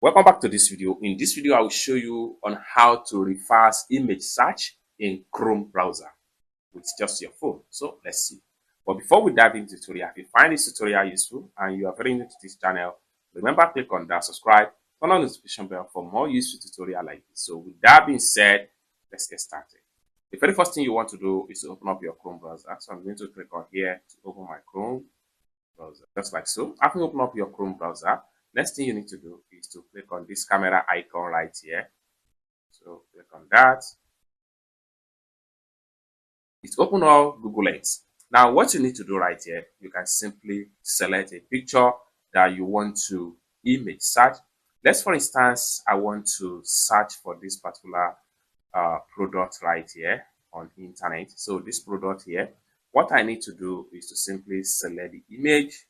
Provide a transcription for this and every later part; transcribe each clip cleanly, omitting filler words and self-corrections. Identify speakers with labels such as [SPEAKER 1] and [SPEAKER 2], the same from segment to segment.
[SPEAKER 1] Welcome back to this video. In this video, I will show you on how to reverse image search in Chrome browser with just your phone. So let's see. But before we dive into the tutorial, if you find this tutorial useful and you are very new to this channel, remember click on that subscribe, turn on the notification bell for more useful tutorial like this. So with that being said, let's get started. The very first thing you want to do is to open up your Chrome browser. So I'm going to click on here to open my Chrome browser, just like so. After you open up your Chrome browser, next thing you need to do is to click on this camera icon right here. So click on that. It's open all Google Lens. Now what you need to do right here, you can simply select a picture that you want to image search. Let's, for instance, I want to search for this particular product right here on the internet. So this product here, what I need to do is to simply select the image.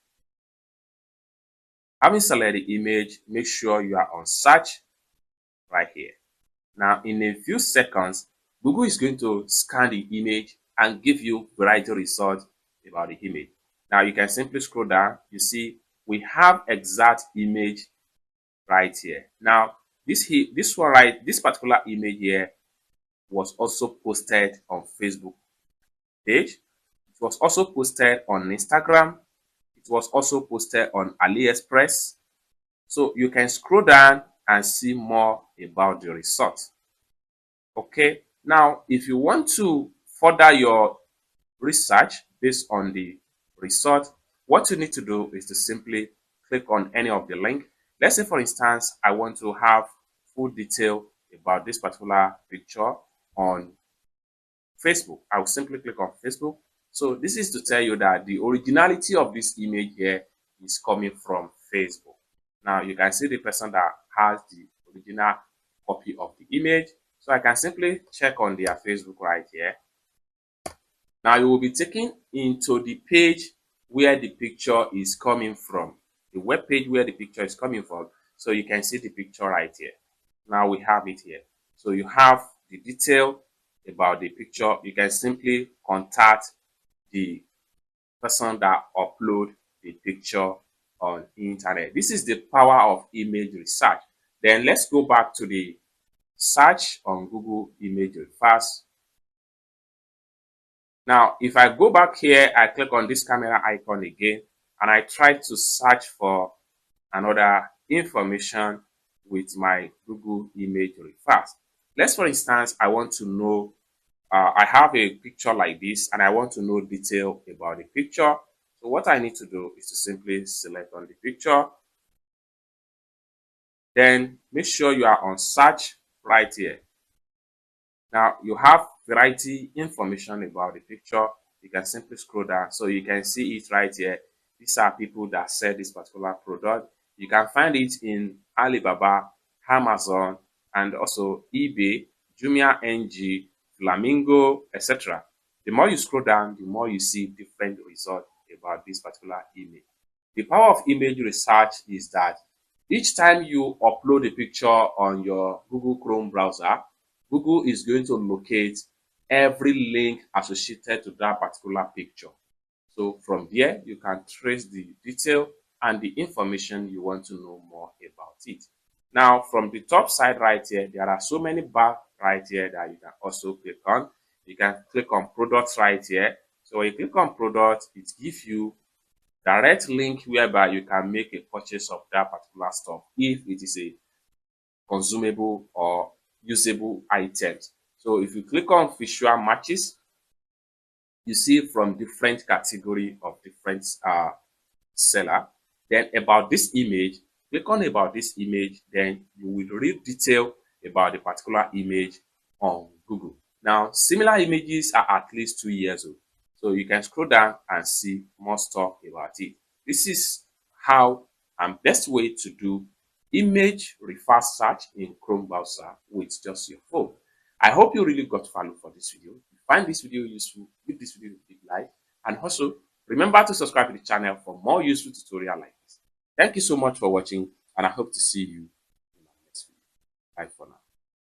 [SPEAKER 1] Having selected the image, make sure you are on search right here. Now, in a few seconds, Google is going to scan the image and give you variety results about the image. Now, you can simply scroll down. You see, we have exact image right here. Now, this particular image here was also posted on Facebook page. It was also posted on Instagram. It was also posted on AliExpress. So you can scroll down and see more about the result. Okay, now if you want to further your research based on the result, what you need to do is to simply click on any of the link. Let's say, for instance, I want to have full detail about this particular picture on Facebook. I will simply click on Facebook. So this is to tell you that the originality of this image here is coming from Facebook. Now you can see the person that has the original copy of the image. So I can simply check on their Facebook right here. Now you will be taken into the page where the picture is coming from, the web page where the picture is coming from. So you can see the picture right here. Now we have it here. So you have the detail about the picture. You can simply contact the person that upload the picture on the internet. This is the power of image research. Then let's go back to the search on Google image first. Now, if I go back here, I click on this camera icon again, and I try to search for another information with my Google image first. Let's, for instance, I want to know, I have a picture like this, and I want to know detail about the picture. So what I need to do is to simply select on the picture. Then make sure you are on search right here. Now you have variety information about the picture. You can simply scroll down so you can see it right here. These are people that sell this particular product. You can find it in Alibaba, Amazon, and also eBay, Jumia NG, Flamingo, etc. The more you scroll down, the more you see different results about this particular image. The power of image research is that each time you upload a picture on your Google Chrome browser, Google is going to locate every link associated to that particular picture. So from there, you can trace the detail and the information you want to know more about it. Now, from the top side right here, there are so many bars right here that you can also click on. You can click on products right here. So when you click on products, it gives you direct link whereby you can make a purchase of that particular stuff if it is a consumable or usable items. So if you click on visual matches, you see from different category of different seller. Then about this image, click on about this image, then you will read detail about the particular image on Google. Now similar images are at least 2 years old, so you can scroll down and see more stuff about it. This is how and best way to do image reverse search in Chrome browser with just your phone. I hope you really got value for this video. If you find this video useful, give this video a big like, and also remember to subscribe to the channel for more useful tutorial like this. Thank you so much for watching, and I hope to see you